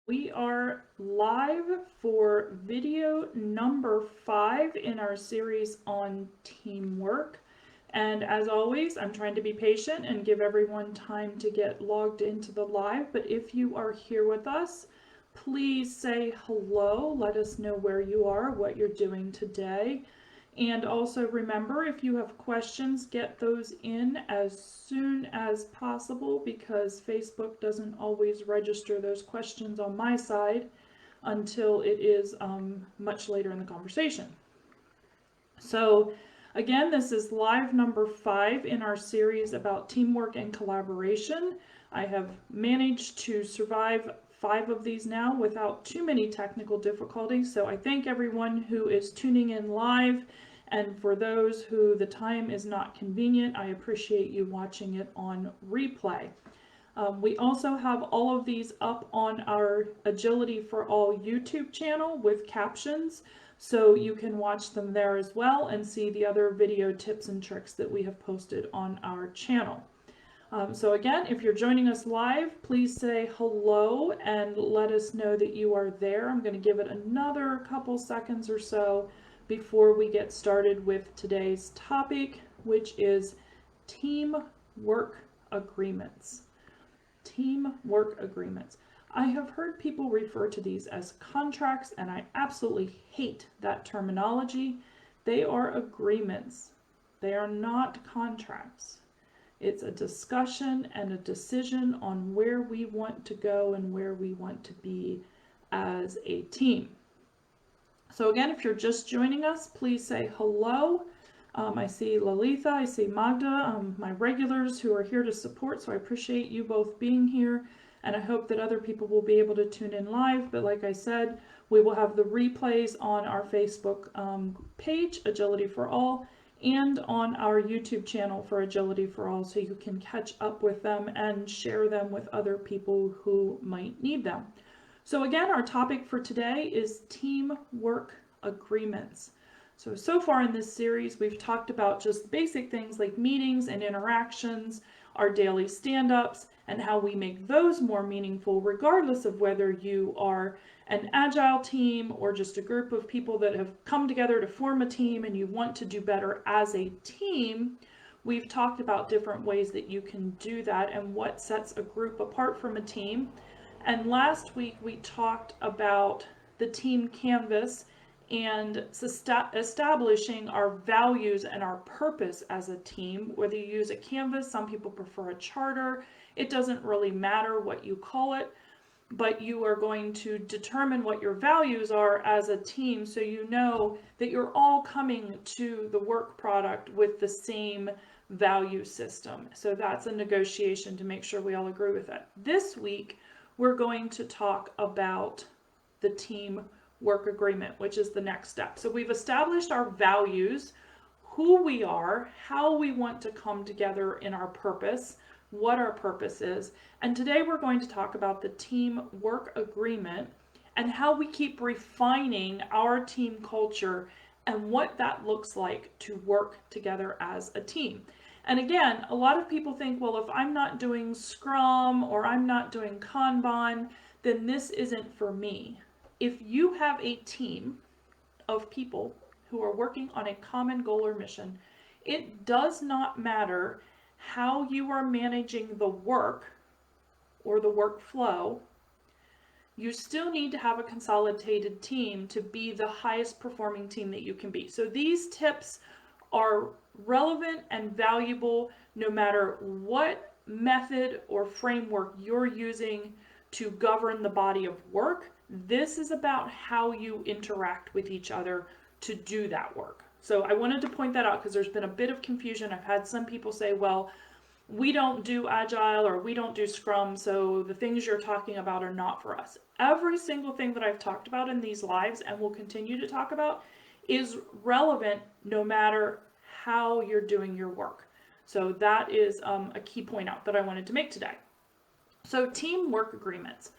We are live for video number 5 in our series on teamwork. And as always, I'm trying to be patient and give everyone time to get logged into the live. But if you are here with us, please say hello. Let us know where you are, what you're doing today. And also remember, if you have questions, get those in as soon as possible because Facebook doesn't always register those questions on my side until it is much later in the conversation. So again, this is live number 5 in our series about teamwork and collaboration. I have managed to survive 5 of these now without too many technical difficulties. So I thank everyone who is tuning in live. And for those who the time is not convenient, I appreciate you watching it on replay. We also have all of these up on our Agility for All YouTube channel with captions, so you can watch them there as well and see the other video tips and tricks that we have posted on our channel. So again, if you're joining us live, please say hello and let us know that you are there. I'm going to give it another couple seconds or so before we get started with today's topic, which is teamwork agreements. Teamwork agreements. I have heard people refer to these as contracts, and I absolutely hate that terminology. They are agreements. They are not contracts. It's a discussion and a decision on where we want to go and where we want to be as a team. So again, if you're just joining us, please say hello. I see Lalitha, I see Magda, my regulars who are here to support, so I appreciate you both being here, and I hope that other people will be able to tune in live, but like I said, we will have the replays on our Facebook page, Agility for All, and on our YouTube channel for Agility for All, so you can catch up with them and share them with other people who might need them. So again, our topic for today is teamwork agreements. So far in this series, we've talked about just basic things like meetings and interactions, our daily stand-ups, and how we make those more meaningful regardless of whether you are an agile team or just a group of people that have come together to form a team and you want to do better as a team. We've talked about different ways that you can do that and what sets a group apart from a team. And last week we talked about the team canvas and establishing our values and our purpose as a team. Whether you use a canvas, some people prefer a charter, it doesn't really matter what you call it, but you are going to determine what your values are as a team so you know that you're all coming to the work product with the same value system. So that's a negotiation to make sure we all agree with it. This week, we're going to talk about the team work agreement, which is the next step. So we've established our values, who we are, how we want to come together in our purpose, what our purpose is. And today we're going to talk about the team work agreement and how we keep refining our team culture and what that looks like to work together as a team. And again, a lot of people think, well, if I'm not doing Scrum or I'm not doing Kanban, then this isn't for me. If you have a team of people who are working on a common goal or mission, it does not matter how you are managing the work or the workflow. You still need to have a consolidated team to be the highest performing team that you can be. So these tips are relevant and valuable no matter what method or framework you're using to govern the body of work. This is about how you interact with each other to do that work. So I wanted to point that out because there's been a bit of confusion. I've had some people say, well, we don't do Agile or we don't do Scrum, so the things you're talking about are not for us. Every single thing that I've talked about in these lives and will continue to talk about is relevant no matter how you're doing your work. So that is a key point out that I wanted to make today. So team work agreements.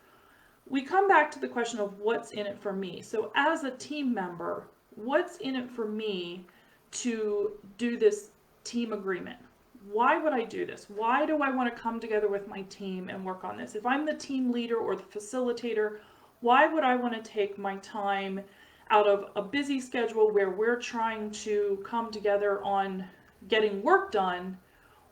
We come back to the question of what's in it for me. So as a team member, what's in it for me to do this team agreement? Why would I do this? Why do I want to come together with my team and work on this? If I'm the team leader or the facilitator, Why would I want to take my time out of a busy schedule where we're trying to come together on getting work done?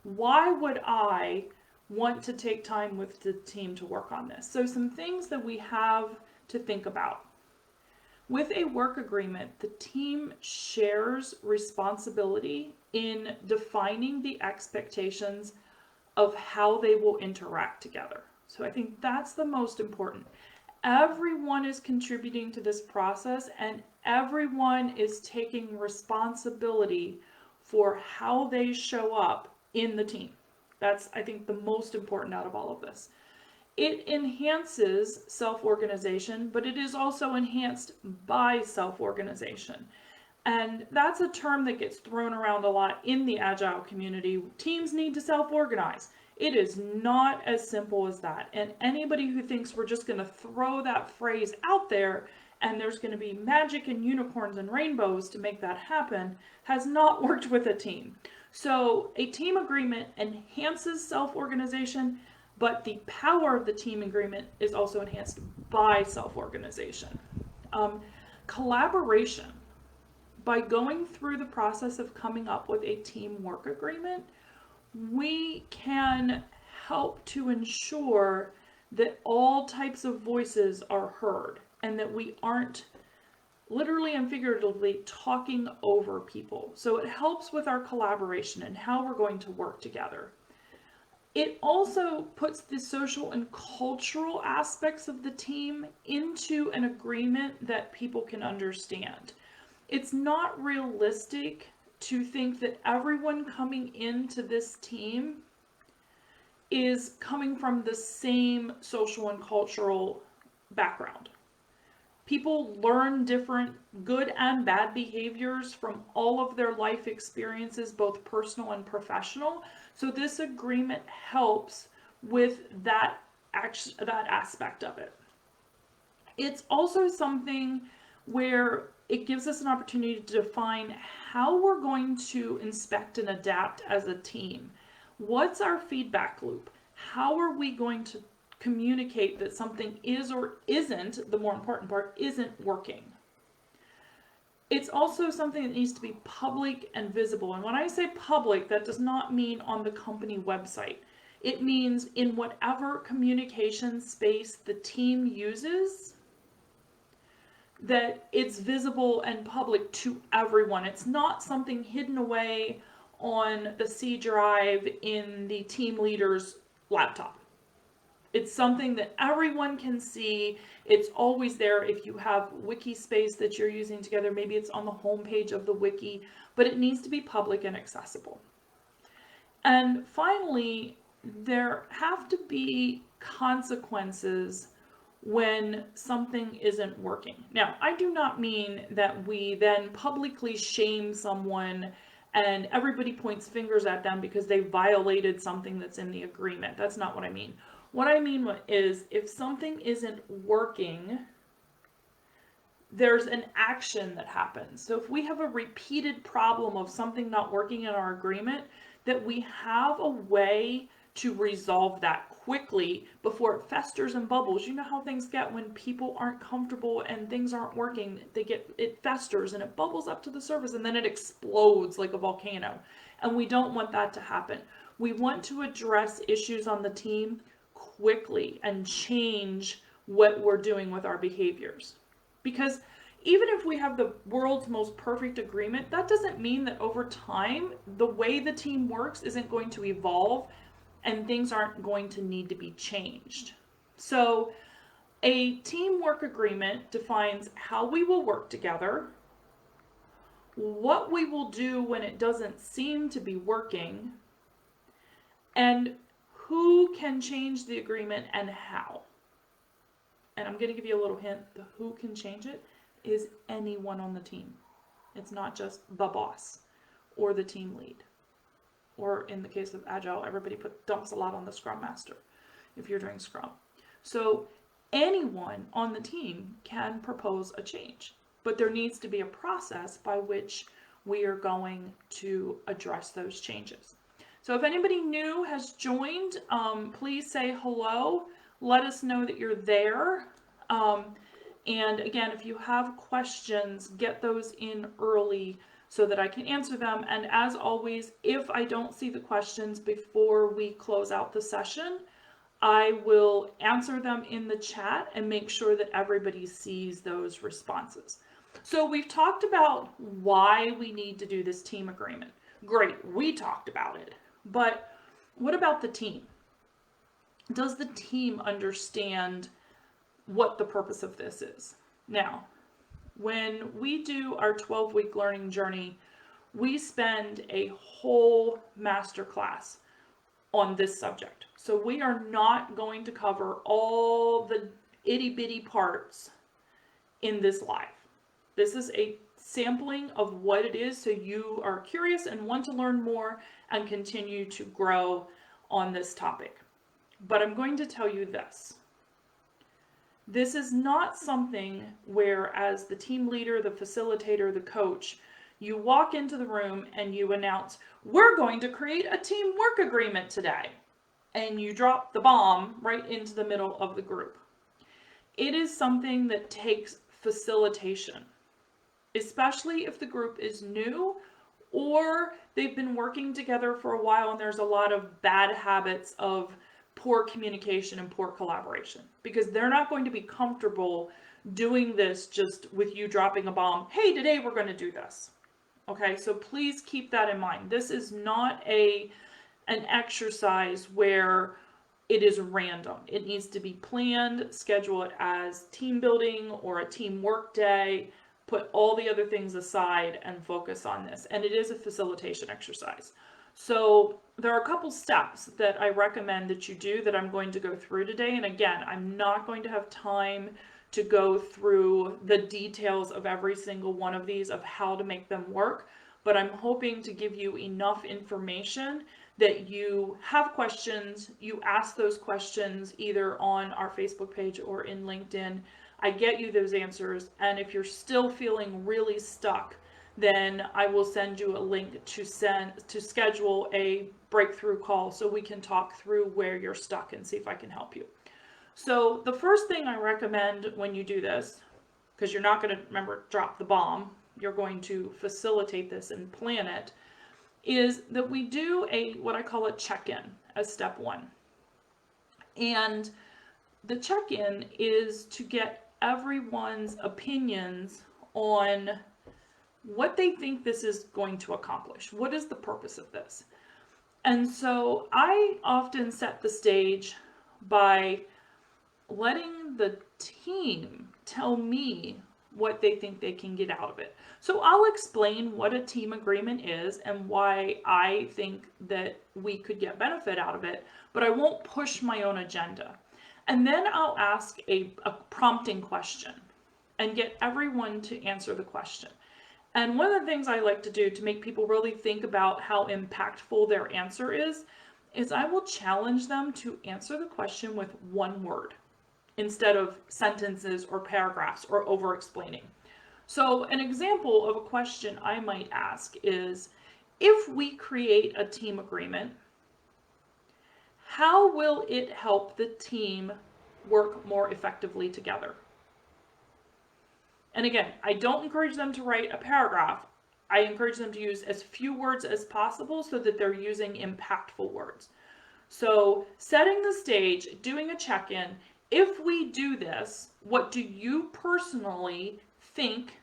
Why would I want to take time with the team to work on this? So some things that we have to think about. With a work agreement, the team shares responsibility in defining the expectations of how they will interact together. So I think that's the most important. Everyone is contributing to this process and everyone is taking responsibility for how they show up in the team. That's, I think, the most important out of all of this. It enhances self-organization, but it is also enhanced by self-organization. And that's a term that gets thrown around a lot in the Agile community. Teams need to self-organize. It is not as simple as that. And anybody who thinks we're just going to throw that phrase out there and there's going to be magic and unicorns and rainbows to make that happen has not worked with a team. So a team agreement enhances self-organization, but the power of the team agreement is also enhanced by self-organization. Collaboration. By going through the process of coming up with a teamwork agreement, we can help to ensure that all types of voices are heard and that we aren't literally and figuratively talking over people. So it helps with our collaboration and how we're going to work together. It also puts the social and cultural aspects of the team into an agreement that people can understand. It's not realistic to think that everyone coming into this team is coming from the same social and cultural background. People learn different good and bad behaviors from all of their life experiences, both personal and professional. So this agreement helps with that aspect of it. It's also something where it gives us an opportunity to define how we're going to inspect and adapt as a team. What's our feedback loop? How are we going to communicate that something is or isn't, the more important part, isn't working? It's also something that needs to be public and visible. And when I say public, that does not mean on the company website. It means in whatever communication space the team uses, that it's visible and public to everyone. It's not something hidden away on the C drive in the team leader's laptop. It's something that everyone can see. It's always there. If you have wiki space that you're using together, maybe it's on the home page of the wiki, but it needs to be public and accessible. And finally, there have to be consequences when something isn't working. Now, I do not mean that we then publicly shame someone and everybody points fingers at them because they violated something that's in the agreement. That's not what I mean. What I mean is if something isn't working, there's an action that happens. So if we have a repeated problem of something not working in our agreement, that we have a way to resolve that quickly before it festers and bubbles. You know how things get when people aren't comfortable and things aren't working. It festers and it bubbles up to the surface and then it explodes like a volcano. And we don't want that to happen. We want to address issues on the team quickly and change what we're doing with our behaviors. Because even if we have the world's most perfect agreement, that doesn't mean that over time, the way the team works isn't going to evolve and things aren't going to need to be changed. So a teamwork agreement defines how we will work together, what we will do when it doesn't seem to be working, and who can change the agreement and how. And I'm going to give you a little hint. The who can change it is anyone on the team. It's not just the boss or the team lead. Or in the case of Agile, everybody dumps a lot on the Scrum Master if you're doing Scrum. So anyone on the team can propose a change, but there needs to be a process by which we are going to address those changes. So if anybody new has joined, please say hello. Let us know that you're there. And again, if you have questions, get those in early so that I can answer them. And as always, if I don't see the questions before we close out the session, I will answer them in the chat and make sure that everybody sees those responses. So we've talked about why we need to do this team agreement. Great, we talked about it. But what about the team? Does the team understand what the purpose of this is? Now, when we do our 12-week learning journey, we spend a whole masterclass on this subject. So we are not going to cover all the itty bitty parts in this live. This is a sampling of what it is so you are curious and want to learn more and continue to grow on this topic. But I'm going to tell you this. This is not something where, as the team leader, the facilitator, the coach, you walk into the room and you announce, we're going to create a teamwork agreement today. And you drop the bomb right into the middle of the group. It is something that takes facilitation, especially if the group is new or they've been working together for a while and there's a lot of bad habits of poor communication and poor collaboration, because they're not going to be comfortable doing this just with you dropping a bomb. Hey, today we're going to do this. Okay, so please keep that in mind. This is not an exercise where it is random. It needs to be planned, schedule it as team building or a teamwork day, put all the other things aside and focus on this. And it is a facilitation exercise. So there are a couple steps that I recommend that you do that I'm going to go through today. And again, I'm not going to have time to go through the details of every single one of these of how to make them work, but I'm hoping to give you enough information that you have questions, you ask those questions either on our Facebook page or in LinkedIn. I get you those answers, and if you're still feeling really stuck, then I will send you a link to schedule a breakthrough call so we can talk through where you're stuck and see if I can help you. So the first thing I recommend when you do this, because you're not going to, remember, drop the bomb, you're going to facilitate this and plan it, is that we do what I call a check-in as step one. And the check-in is to get everyone's opinions on what they think this is going to accomplish. What is the purpose of this? And so I often set the stage by letting the team tell me what they think they can get out of it. So I'll explain what a team agreement is and why I think that we could get benefit out of it, but I won't push my own agenda. And then I'll ask a prompting question and get everyone to answer the question. And one of the things I like to do to make people really think about how impactful their answer is I will challenge them to answer the question with one word instead of sentences or paragraphs or over-explaining. So an example of a question I might ask is, if we create a team agreement, how will it help the team work more effectively together? And again, I don't encourage them to write a paragraph. I encourage them to use as few words as possible so that they're using impactful words. So setting the stage, doing a check-in. If we do this, what do you personally think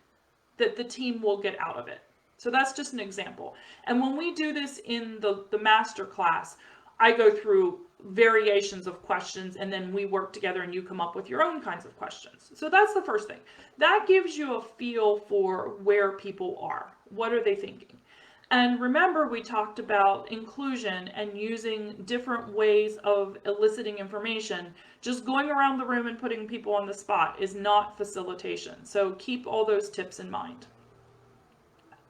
that the team will get out of it? So that's just an example. And when we do this in the master class, I go through variations of questions and then we work together and you come up with your own kinds of questions. So that's the first thing. That gives you a feel for where people are. What are they thinking? And remember, we talked about inclusion and using different ways of eliciting information. Just going around the room and putting people on the spot is not facilitation. So keep all those tips in mind.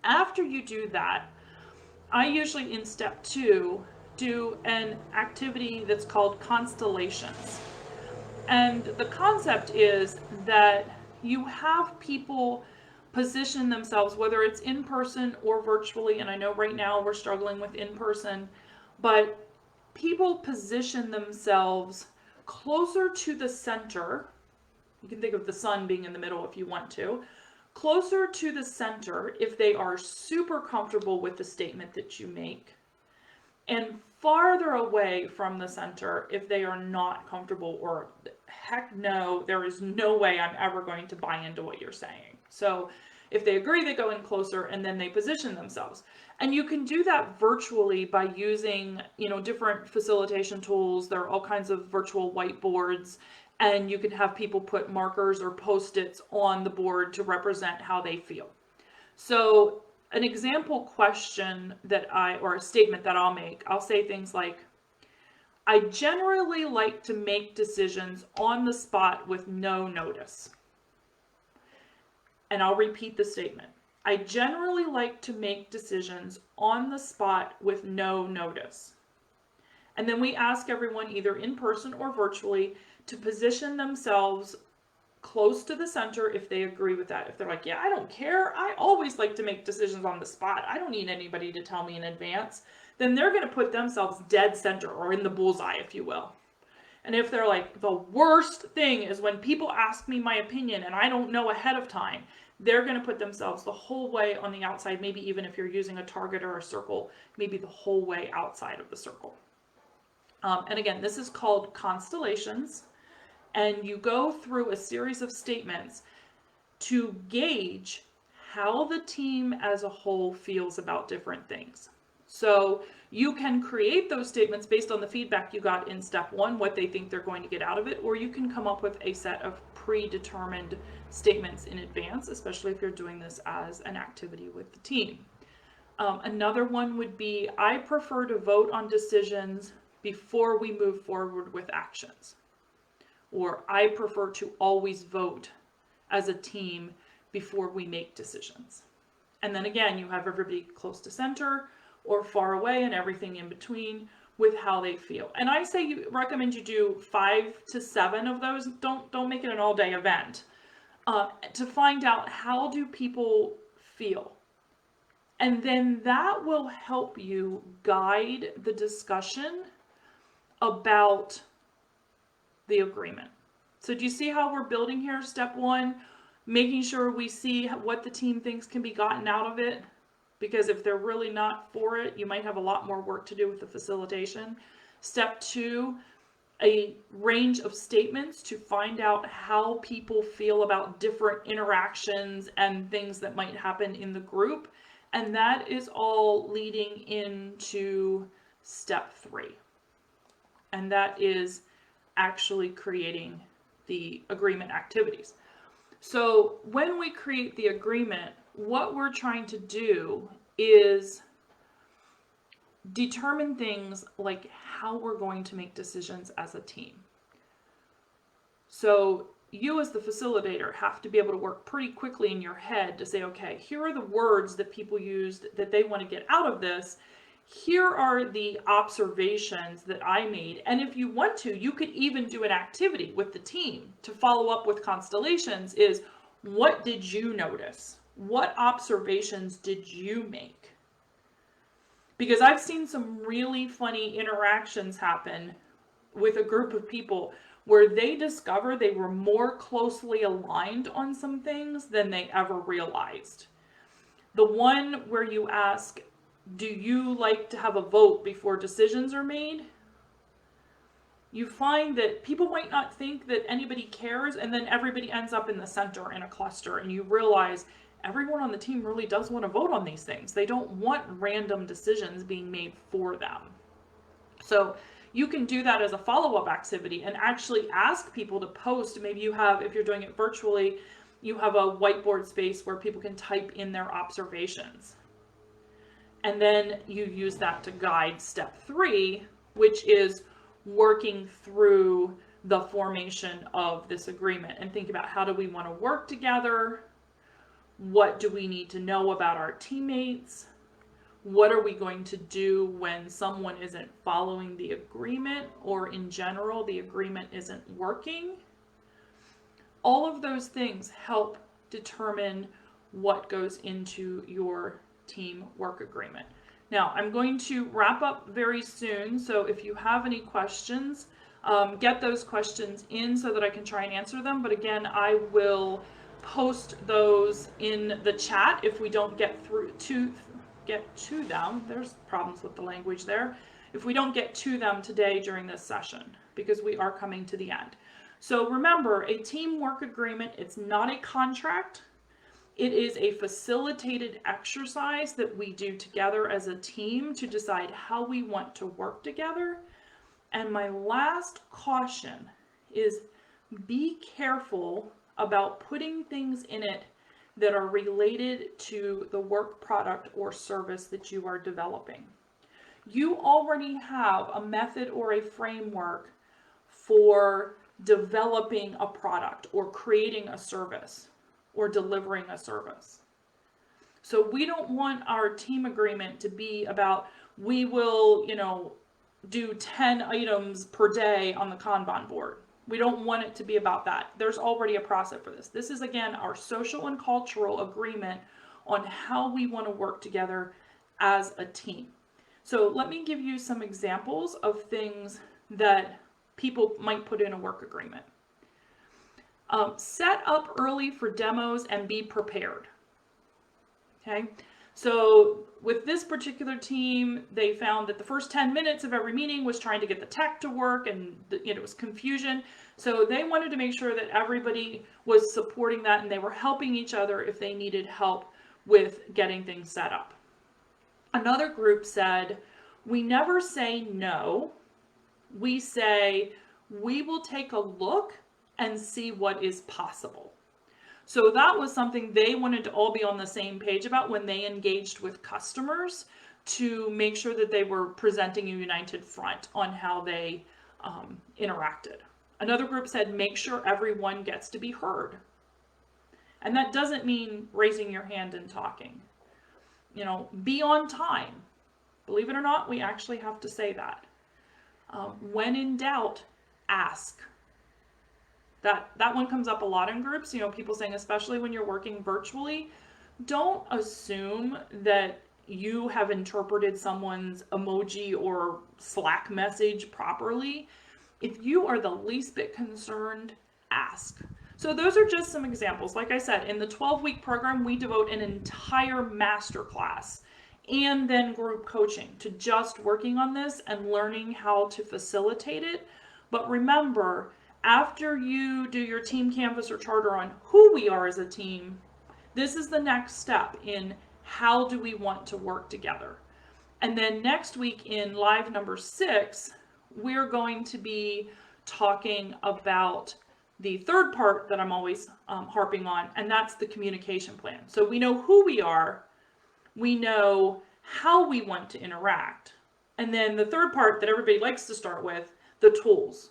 After you do that, I usually in step 2 do an activity that's called constellations. And the concept is that you have people position themselves, whether it's in person or virtually, and I know right now we're struggling with in person, but people position themselves closer to the center You can think of the sun being in the middle if you want to. Closer to the center if they are super comfortable with the statement that you make, and farther away from the center if they are not comfortable, or heck no, there is no way I'm ever going to buy into what you're saying. So if they agree, they go in closer and then they position themselves. And you can do that virtually by using, different facilitation tools. There are all kinds of virtual whiteboards, and you can have people put markers or post-its on the board to represent how they feel. So an example question or a statement that I'll make, I'll say things like, I generally like to make decisions on the spot with no notice. And I'll repeat the statement. I generally like to make decisions on the spot with no notice. And then we ask everyone, either in person or virtually, to position themselves close to the center if they agree with that. If they're like, yeah, I don't care, I always like to make decisions on the spot, I don't need anybody to tell me in advance, then they're going to put themselves dead center, or in the bullseye, if you will. And if they're like, the worst thing is when people ask me my opinion and I don't know ahead of time, they're going to put themselves the whole way on the outside, maybe even if you're using a target or a circle, maybe the whole way outside of the circle. And again, this is called constellations. And you go through a series of statements to gauge how the team as a whole feels about different things. So you can create those statements based on the feedback you got in step 1, what they think they're going to get out of it, or you can come up with a set of predetermined statements in advance, especially if you're doing this as an activity with the team. Another one would be, I prefer to vote on decisions before we move forward with actions. Or I prefer to always vote as a team before we make decisions. And then again, you have everybody close to center or far away and everything in between with how they feel. And I say recommend you do 5 to 7 of those. Don't make it an all-day event to find out, how do people feel? And then that will help you guide the discussion about the agreement. So do you see how we're building here? Step 1, making sure we see what the team thinks can be gotten out of it. Because if they're really not for it, you might have a lot more work to do with the facilitation. Step 2, a range of statements to find out how people feel about different interactions and things that might happen in the group. And that is all leading into step 3. And that is actually creating the agreement activities. So when we create the agreement, what we're trying to do is determine things like how we're going to make decisions as a team. So you as the facilitator have to be able to work pretty quickly in your head to say, okay, here are the words that people used that they want to get out of this. Here are the observations that I made. And if you want to, you could even do an activity with the team to follow up with constellations is, what did you notice? What observations did you make? Because I've seen some really funny interactions happen with a group of people where they discover they were more closely aligned on some things than they ever realized. The one where you ask, do you like to have a vote before decisions are made? You find that people might not think that anybody cares, and then everybody ends up in the center in a cluster, and you realize everyone on the team really does want to vote on these things. They don't want random decisions being made for them. So you can do that as a follow-up activity and actually ask people to post. Maybe you have, if you're doing it virtually, you have a whiteboard space where people can type in their observations. And then you use that to guide step 3, which is working through the formation of this agreement and think about, how do we want to work together? What do we need to know about our teammates? What are we going to do when someone isn't following the agreement, or in general, the agreement isn't working? All of those things help determine what goes into your team work agreement. Now, I'm going to wrap up very soon, so if you have any questions, get those questions in so that I can try and answer them. But again, I will post those in the chat if we don't get to them. There's problems with the language there. If we don't get to them today during this session, because we are coming to the end. So remember, a teamwork agreement, it's not a contract. It is a facilitated exercise that we do together as a team to decide how we want to work together. And my last caution is be careful about putting things in it that are related to the work product or service that you are developing. You already have a method or a framework for developing a product or creating a service or delivering a service. So we don't want our team agreement to be about, we will, do 10 items per day on the Kanban board. We don't want it to be about that. There's already a process for this. This is, again, our social and cultural agreement on how we want to work together as a team. So let me give you some examples of things that people might put in a work agreement. Set up early for demos and be prepared. Okay, so with this particular team, they found that the first 10 minutes of every meeting was trying to get the tech to work, and it was confusion. So they wanted to make sure that everybody was supporting that and they were helping each other if they needed help with getting things set up. Another group said, we never say no. We say, we will take a look and see what is possible. So that was something they wanted to all be on the same page about when they engaged with customers, to make sure that they were presenting a united front on how they interacted. Another group said, make sure everyone gets to be heard. And that doesn't mean raising your hand and talking. Be on time. Believe it or not, we actually have to say that. When in doubt, ask. That one comes up a lot in groups, people saying, especially when you're working virtually, don't assume that you have interpreted someone's emoji or Slack message properly. If you are the least bit concerned, ask. So those are just some examples. Like I said, in the 12-week program, we devote an entire masterclass and then group coaching to just working on this and learning how to facilitate it. But remember, after you do your team canvas or charter on who we are as a team, this is the next step in how do we want to work together. And then next week in live number 6, we're going to be talking about the third part that I'm always harping on, and that's the communication plan. So we know who we are, we know how we want to interact, and then the third part that everybody likes to start with, the tools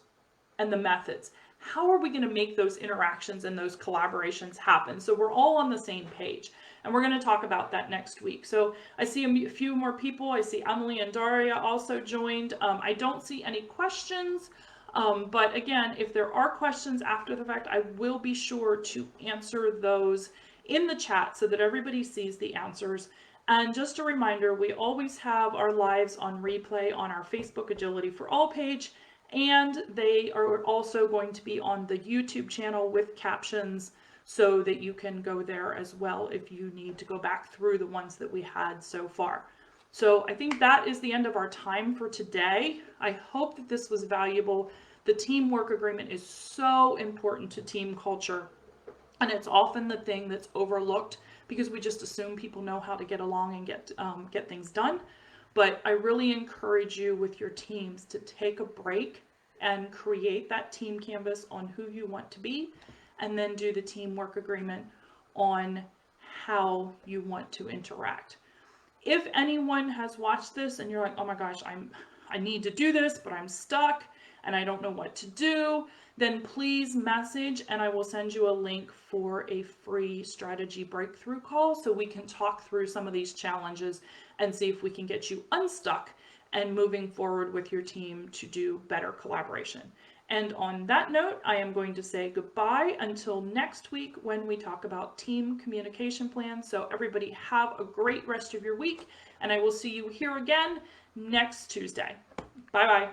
and the methods. How are we going to make those interactions and those collaborations happen so we're all on the same page? And we're going to talk about that next week. So I see a few more people. I see Emily and Daria also joined. I don't see any questions, but again, if there are questions after the fact, I will be sure to answer those in the chat so that everybody sees the answers. And just a reminder, we always have our lives on replay on our Facebook Agility for All page, and they are also going to be on the YouTube channel with captions so that you can go there as well if you need to go back through the ones that we had so far. So I think that is the end of our time for today. I hope that this was valuable. The teamwork agreement is so important to team culture, and it's often the thing that's overlooked because we just assume people know how to get along and get things done. But I really encourage you with your teams to take a break and create that team canvas on who you want to be, and then do the teamwork agreement on how you want to interact. If anyone has watched this and you're like, oh my gosh, I need to do this, but I'm stuck and I don't know what to do, then please message and I will send you a link for a free strategy breakthrough call so we can talk through some of these challenges and see if we can get you unstuck and moving forward with your team to do better collaboration. And on that note, I am going to say goodbye until next week when we talk about team communication plans. So everybody have a great rest of your week, and I will see you here again next Tuesday. Bye-bye.